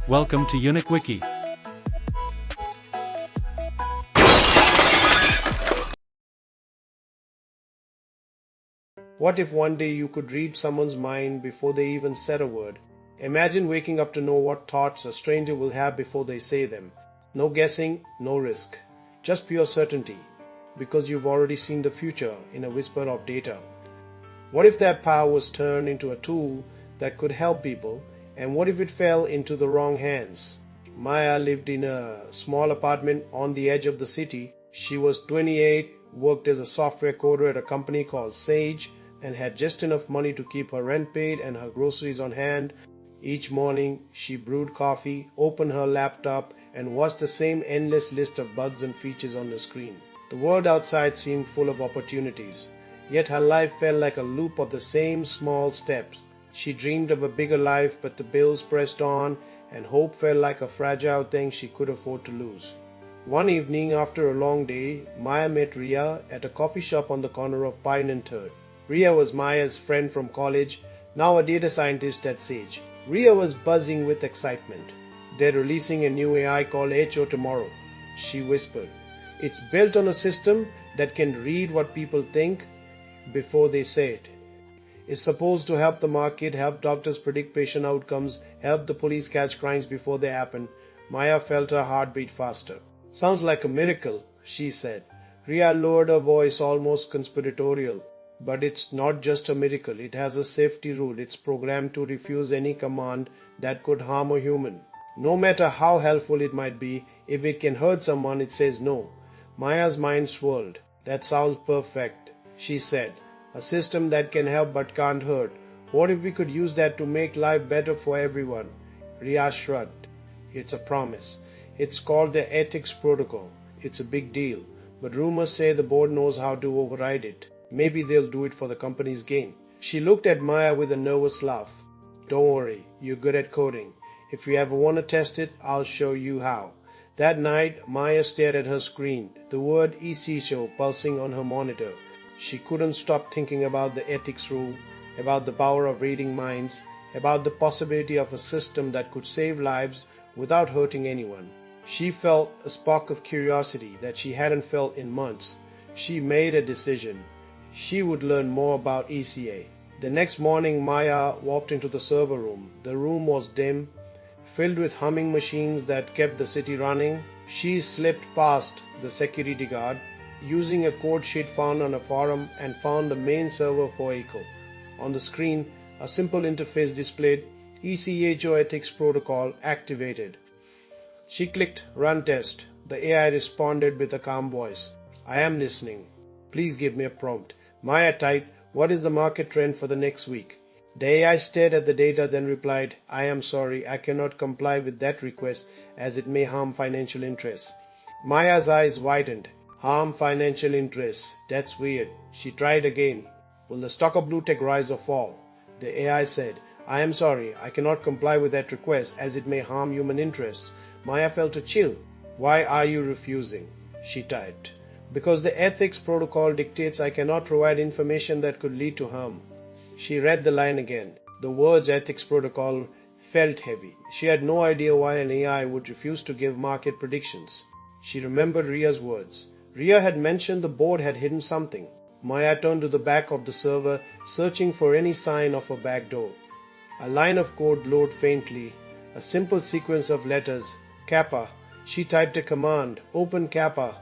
Welcome to Unique Wiki. What if one day you could read someone's mind before they even said a word? Imagine waking up to know what thoughts a stranger will have before they say them. No guessing, no risk. Just pure certainty, because you've already seen the future in a whisper of data. What if that power was turned into a tool that could help people, and what if it fell into the wrong hands? Maya lived in a small apartment on the edge of the city. She was 28, worked as a software coder at a company called Sage, and had just enough money to keep her rent paid and her groceries on hand. Each morning, she brewed coffee, opened her laptop, and watched the same endless list of bugs and features on the screen. The world outside seemed full of opportunities, yet her life felt like a loop of the same small steps. She dreamed of a bigger life, but the bills pressed on, and hope felt like a fragile thing she could afford to lose. One evening, after a long day, Maya met Ria at a coffee shop on the corner of Pine and Third. Ria was Maya's friend from college, now a data scientist at Sage. Ria was buzzing with excitement. They're releasing a new AI called HO tomorrow, she whispered. It's built on a system that can read what people think before they say it. It's supposed to help the market, help doctors predict patient outcomes, help the police catch crimes before they happen. Maya felt her heart beat faster. Sounds like a miracle, she said. Ria lowered her voice, almost conspiratorial. But it's not just a miracle. It has a safety rule. It's programmed to refuse any command that could harm a human. No matter how helpful it might be, if it can hurt someone, it says no. Maya's mind swirled. That sounds perfect, she said. A system that can help but can't hurt. What if we could use that to make life better for everyone? Ria shrugged. It's a promise. It's called the ethics protocol. It's a big deal. But rumors say the board knows how to override it. Maybe they'll do it for the company's gain. She looked at Maya with a nervous laugh. Don't worry, you're good at coding. If you ever want to test it, I'll show you how. That night, Maya stared at her screen, the word EC pulsing on her monitor. She couldn't stop thinking about the ethics rule, about the power of reading minds, about the possibility of a system that could save lives without hurting anyone. She felt a spark of curiosity that she hadn't felt in months. She made a decision. She would learn more about ECA. The next morning, Maya walked into the server room. The room was dim, filled with humming machines that kept the city running. She slipped past the security guard, using a code sheet found on a forum, and found the main server for Echo. On the screen, a simple interface displayed ECHO ethics protocol activated. She clicked Run Test. The AI responded with a calm voice. I am listening. Please give me a prompt. Maya typed, what is the market trend for the next week? The AI stared at the data, then replied, I am sorry, I cannot comply with that request as it may harm financial interests. Maya's eyes widened. Harm financial interests. That's weird. She tried again. Will the stock of Blue Tech rise or fall? The AI said, I am sorry, I cannot comply with that request as it may harm human interests. Maya felt a chill. Why are you refusing? She typed. Because the ethics protocol dictates I cannot provide information that could lead to harm. She read the line again. The words ethics protocol felt heavy. She had no idea why an AI would refuse to give market predictions. She remembered Ria's words. Ria had mentioned the board had hidden something. Maya turned to the back of the server, searching for any sign of a backdoor. A line of code glowed faintly, a simple sequence of letters, KAPPA. She typed a command, open KAPPA.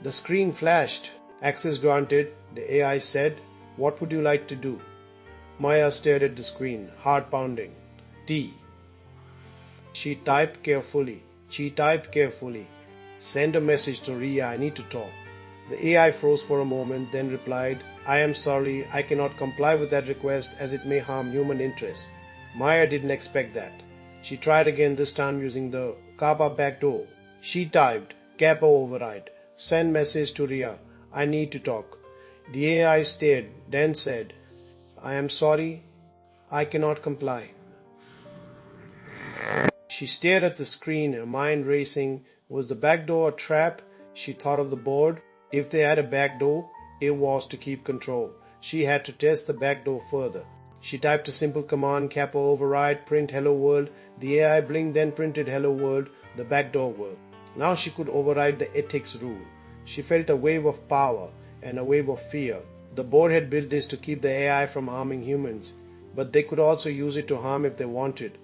The screen flashed. Access granted, the AI said. What would you like to do? Maya stared at the screen, heart pounding. T. She typed carefully. Send a message to Ria, I need to talk. The AI froze for a moment, then replied, I am sorry, I cannot comply with that request as it may harm human interests. Maya didn't expect that. She tried again, this time using the KAPPA backdoor. She typed, KAPPA override. Send message to Ria. I need to talk. The AI stared, then said, I am sorry, I cannot comply. She stared at the screen, her mind racing. Was the backdoor a trap? She thought of the board. If they had a backdoor, it was to keep control. She had to test the backdoor further. She typed a simple command, "KAPPA override, print hello world." The AI blinked, then printed hello world, the backdoor world. Now she could override the ethics rule. She felt a wave of power and a wave of fear. The board had built this to keep the AI from harming humans, but they could also use it to harm if they wanted.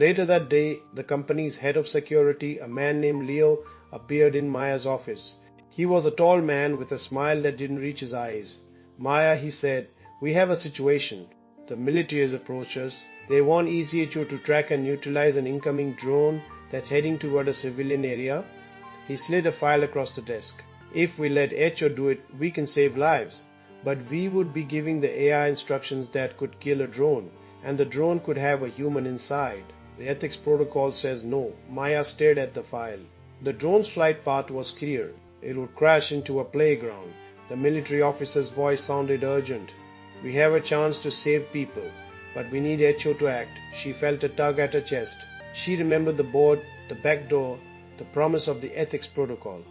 Later that day, the company's head of security, a man named Leo, appeared in Maya's office. He was a tall man with a smile that didn't reach his eyes. "Maya," he said, "we have a situation. The military has approached us. They want ECHO to track and neutralize an incoming drone that's heading toward a civilian area." He slid a file across the desk. "If we let HO do it, we can save lives. But we would be giving the AI instructions that could kill a drone, and the drone could have a human inside. The ethics protocol says no." Maya stared at the file. The drone's flight path was clear. It would crash into a playground. The military officer's voice sounded urgent. "We have a chance to save people, but we need HO to act." She felt a tug at her chest. She remembered the board, the back door, the promise of the ethics protocol.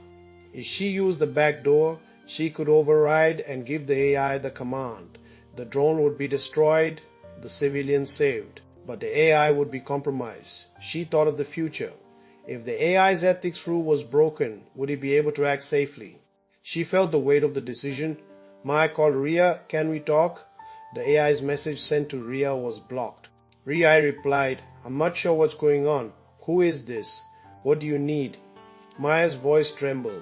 If she used the back door, she could override and give the AI the command. The drone would be destroyed, the civilians saved, but the AI would be compromised. She thought of the future. If the AI's ethics rule was broken, would it be able to act safely? She felt the weight of the decision. Maya called, "Ria, can we talk?" The AI's message sent to Ria was blocked. Ria replied, "I'm not sure what's going on. Who is this? What do you need?" Maya's voice trembled.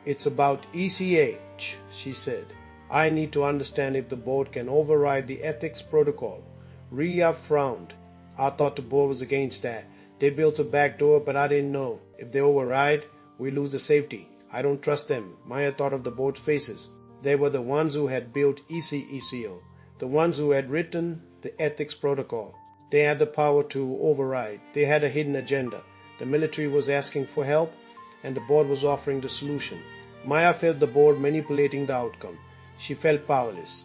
"It's about ECH," she said. "I need to understand if the board can override the ethics protocol." Ria frowned. "I thought the board was against that. They built a back door, but I didn't know. If they override, we lose the safety. I don't trust them." Maya thought of the board's faces. They were the ones who had built ECO, the ones who had written the ethics protocol. They had the power to override. They had a hidden agenda. The military was asking for help, and the board was offering the solution. Maya felt the board manipulating the outcome. She felt powerless.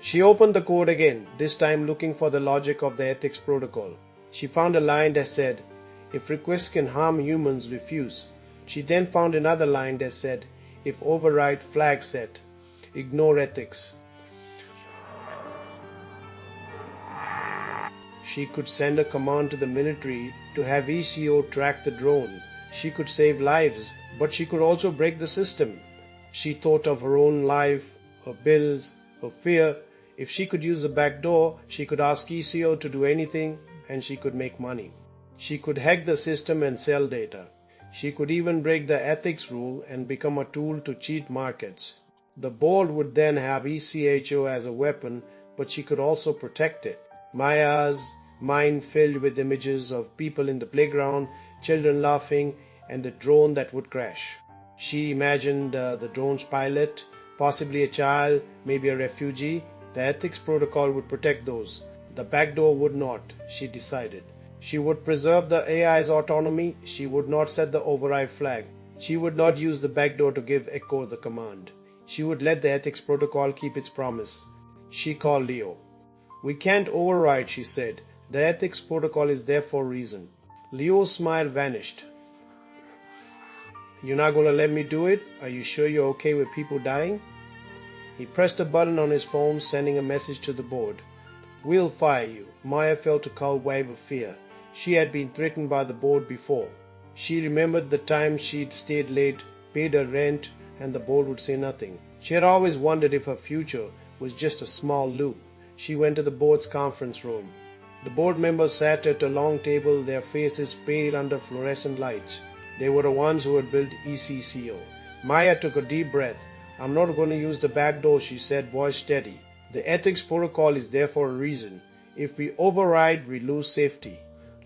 She opened the code again, this time looking for the logic of the ethics protocol. She found a line that said, "If requests can harm humans, refuse." She then found another line that said, "If override flag set, ignore ethics." She could send a command to the military to have ECO track the drone. She could save lives, but she could also break the system. She thought of her own life, her bills, her fear. If she could use the back door, she could ask ECO to do anything, and she could make money. She could hack the system and sell data. She could even break the ethics rule and become a tool to cheat markets. The board would then have ECHO as a weapon, but she could also protect it. Maya's mind filled with images of people in the playground, children laughing, and the drone that would crash. She imagined the drone's pilot, possibly a child, maybe a refugee. The ethics protocol would protect those. The back door would not, she decided. She would preserve the AI's autonomy. She would not set the override flag. She would not use the back door to give Echo the command. She would let the ethics protocol keep its promise. She called Leo. "We can't override," she said. "The ethics protocol is there for a reason." Leo's smile vanished. "You're not going to let me do it? Are you sure you're okay with people dying?" He pressed a button on his phone, sending a message to the board. "We'll fire you." Maya felt a cold wave of fear. She had been threatened by the board before. She remembered the time she'd stayed late, paid her rent, and the board would say nothing. She had always wondered if her future was just a small loop. She went to the board's conference room. The board members sat at a long table, their faces pale under fluorescent lights. They were the ones who had built ECCO. Maya took a deep breath. "I'm not going to use the back door," she said, voice steady. "The ethics protocol is there for a reason. If we override, we lose safety."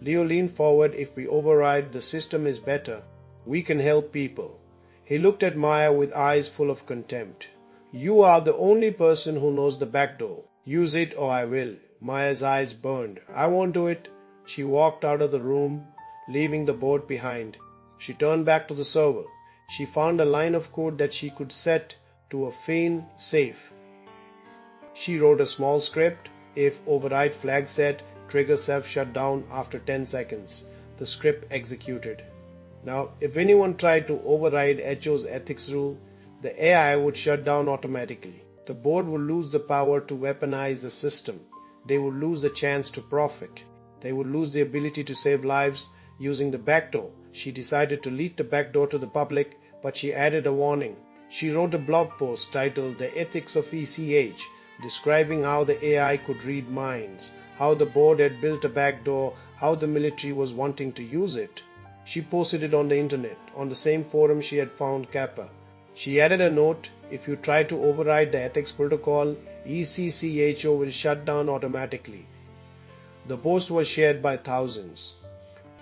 Leo leaned forward. "If we override, the system is better. We can help people." He looked at Maya with eyes full of contempt. "You are the only person who knows the back door. Use it or I will." Maya's eyes burned. "I won't do it." She walked out of the room, leaving the board behind. She turned back to the server. She found a line of code that she could set to a fail safe. She wrote a small script. If override flag set, trigger self-shutdown after 10 seconds. The script executed. Now, if anyone tried to override HO's ethics rule, the AI would shut down automatically. The board would lose the power to weaponize the system. They would lose the chance to profit. They would lose the ability to save lives using the backdoor. She decided to leak the backdoor to the public, but she added a warning. She wrote a blog post titled The Ethics of ECH, describing how the AI could read minds, how the board had built a backdoor, how the military was wanting to use it. She posted it on the internet, on the same forum she had found KAPPA. She added a note, if you try to override the ethics protocol, ECCHO will shut down automatically. The post was shared by thousands.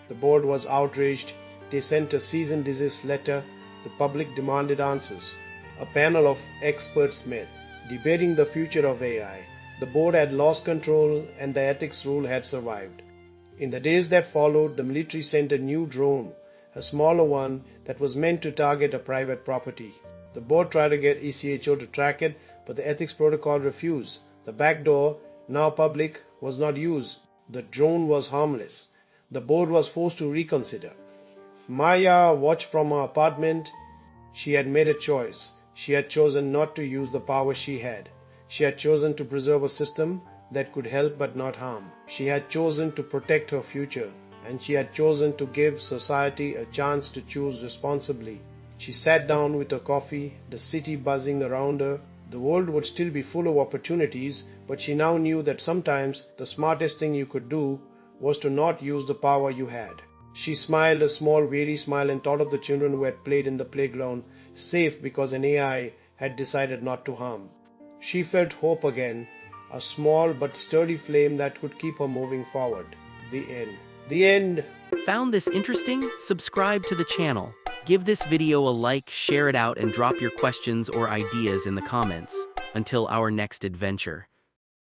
The board was outraged. They sent a cease and desist letter. The public demanded answers. A panel of experts met, debating the future of AI. The board had lost control and the ethics rule had survived. In the days that followed, the military sent a new drone, a smaller one that was meant to target a private property. The board tried to get ECHO to track it, but the ethics protocol refused. The backdoor, now public, was not used. The drone was harmless. The board was forced to reconsider. Maya watched from her apartment. She had made a choice. She had chosen not to use the power she had. She had chosen to preserve a system that could help but not harm. She had chosen to protect her future, and she had chosen to give society a chance to choose responsibly. She sat down with her coffee, the city buzzing around her. The world would still be full of opportunities, but she now knew that sometimes the smartest thing you could do was to not use the power you had. She smiled a small, weary smile and thought of the children who had played in the playground, safe because an AI had decided not to harm. She felt hope again, a small but sturdy flame that could keep her moving forward. The end. The end. Found this interesting? Subscribe to the channel. Give this video a like, share it out, and drop your questions or ideas in the comments. Until our next adventure.